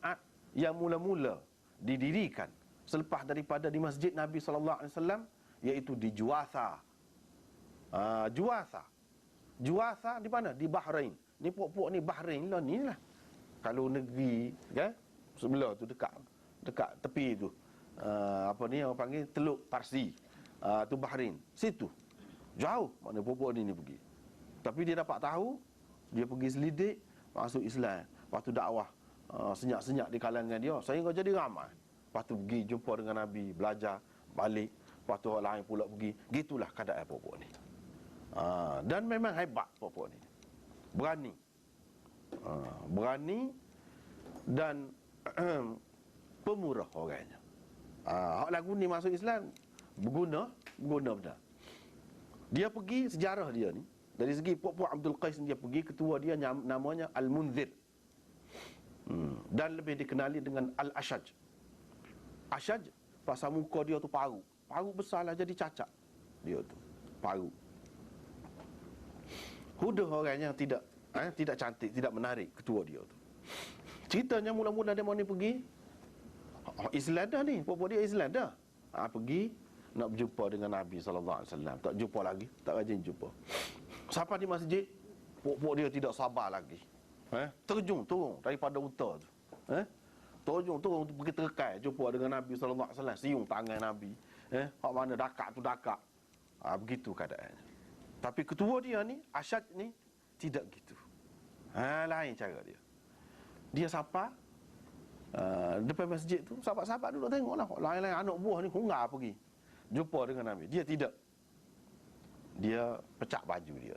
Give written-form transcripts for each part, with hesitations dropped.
Jumaat yang mula-mula didirikan selepas daripada di masjid Nabi SAW, iaitu di Juwasa. Juwasa di mana? Di Bahrain. Ni puak-puak ni Bahrain lah ni lah. Kalau negeri kan, sebelah tu dekat tepi tu. Apa ni orang panggil Teluk Parsi. Tu Bahrain. Situ. Jauh mana puak-puak ni pergi. Tapi dia dapat tahu, dia pergi selidik, masuk Islam. Lepas tu dakwah senyap-senyap di kalangan dia, sehingga jadi ramai. Lepas tu pergi jumpa dengan Nabi, belajar, balik. Lepas tu orang lain pula pergi. Gitulah keadaan puak-puak ni. Dan memang hebat puak-puak ni. Berani dan pemurah orangnya. Hak lagu ni masuk Islam berguna benar. Dia pergi, sejarah dia ni dari segi puak-puak Abdul Qais, dia pergi, ketua dia namanya Al-Munzir, dan lebih dikenali dengan Al-Ashaj. Ashaj, pasal muka dia tu paru besar lah, jadi cacat dia tu, paru. Huda orangnya tidak cantik, tidak menarik, ketua dia tu. Ceritanya mula-mula dia mau ni pergi Islam dah ni, puak-puak dia Islam dah. Pergi nak berjumpa dengan Nabi SAW. Tak jumpa lagi, tak rajin jumpa. Sampai di masjid, puak-puak dia tidak sabar lagi. Terjun turun daripada unta tu. Terjun turun pergi terkai jumpa dengan Nabi SAW. Siung tangan Nabi. Hak mana dakak tu dakak. Begitu keadaannya. Tapi ketua dia ni, Ashad ni, tidak gitu. Lain cara dia. Dia sapa depan masjid tu, sahabat-sahabat duduk tengok lah. Lain-lain anak buah ni hungar pergi jumpa dengan Nabi. Dia tidak. Dia pecah baju dia,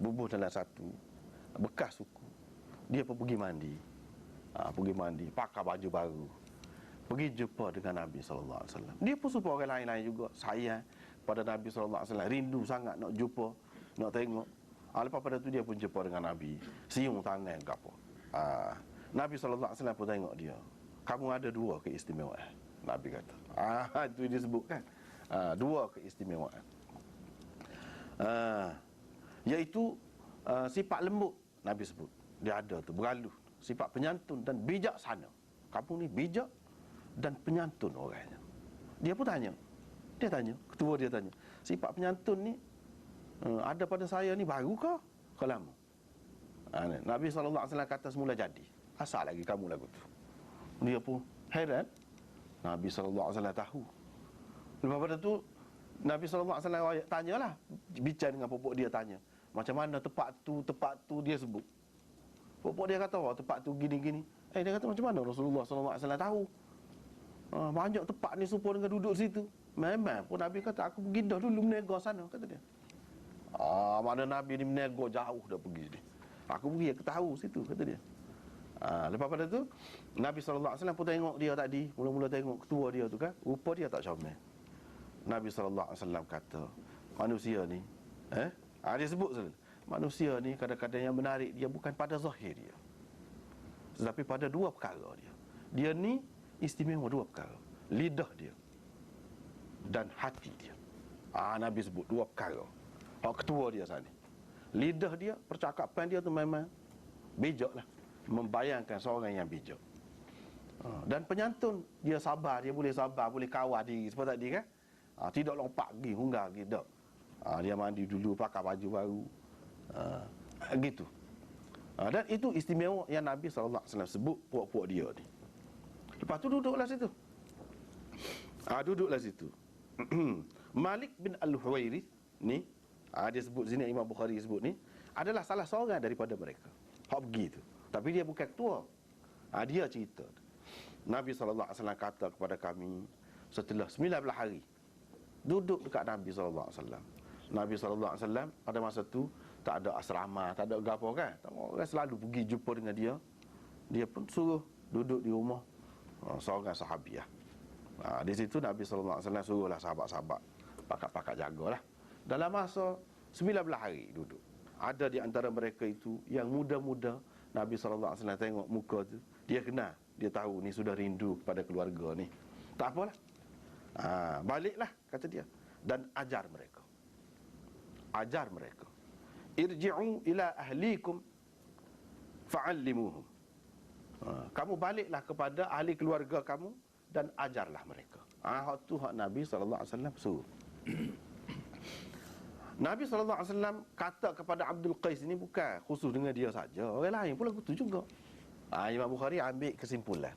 bubuh dalam satu bekas suku. Dia pun pergi mandi. Pakai baju baru, pergi jumpa dengan Nabi SAW. Dia pun supaya orang lain-lain juga sayang pada Nabi SAW, rindu sangat nak jumpa, nak tengok. Lepas pada tu dia pun jumpa dengan Nabi, siung tangan ke apa. Nabi SAW pun tengok dia. Kamu ada dua keistimewaan, Nabi kata. Itu dia sebut kan. Dua keistimewaan. Iaitu sifat lembut, Nabi sebut. Dia ada tu, bergaluh. Sifat penyantun dan bijaksana. Kamu ni bijak dan penyantun orangnya. Dia pun tanya. Ketua dia tanya, sifat penyantun ni ada pada saya ni baru ke lama? Nabi SAW kata semula jadi. Asal lagi kamu lagu tu. Dia pun heran. Nabi SAW tahu. Lepas pada tu Nabi SAW tanyalah, bincang dengan pupuk dia, tanya macam mana tempat tu dia sebut. Pupuk dia kata, tempat tu gini-gini. Dia kata, macam mana Rasulullah SAW tahu? Banyak tempat ni serupa dengan duduk situ. Memang pun Nabi kata, aku pergi dah dulu menegar sana, kata dia. Mana Nabi ni menegar jauh dah pergi ni. Aku pergi, aku tahu situ, kata dia. Lepas pada tu Nabi SAW pun tengok dia tadi. Mula-mula tengok ketua dia tu kan, rupa dia tak comel. Nabi SAW kata, manusia ni dia sebut saja, manusia ni kadang-kadang yang menarik dia bukan pada zahir dia, tetapi pada dua perkara dia. Dia ni istimewa dua perkara, lidah dia dan hati dia. Nabi sebut dua perkara. Ketua dia sana, lidah dia, percakapan dia tu memang bijak lah, membayangkan seorang yang bijak. Dan penyantun, dia sabar, dia boleh sabar, boleh kawal diri seperti tadi kan. Tidak lompat pergi, hunggar pergi, tak. Dia mandi dulu, pakai baju baru, gitu. Dan itu istimewa yang Nabi SAW sebut puak-puak dia ni. Lepas tu duduklah situ. Duduklah situ. Malik bin Al-Huwairith ni, dia sebut sini, Imam Bukhari sebut ni, adalah salah seorang daripada mereka. Hak pergi tu. Tapi dia bukan ketua. Dia cerita, Nabi SAW kata kepada kami, setelah 19 hari duduk dekat Nabi SAW. Nabi SAW pada masa tu tak ada asrama, tak ada apa kan. Orang selalu pergi jumpa dengan dia. Dia pun suruh duduk di rumah seorang sahabiah. Di situ Nabi SAW suruhlah sahabat-sahabat pakat-pakat jagalah. Dalam masa 19 hari duduk. Ada di antara mereka itu yang muda-muda. Nabi SAW tengok muka tu, dia kenal, dia tahu ni sudah rindu kepada keluarga ni. Tak apalah, baliklah, kata dia, dan ajar mereka. Irji'u ila ahlikum fa'allimuhum. Kamu baliklah kepada ahli keluarga kamu dan ajarlah mereka. Hak tu hak Nabi SAW suruh. Nabi SAW kata kepada Abdul Qais ini bukan khusus dengan dia saja, orang lain pun lagu tu juga. Imam Bukhari ambil kesimpulan.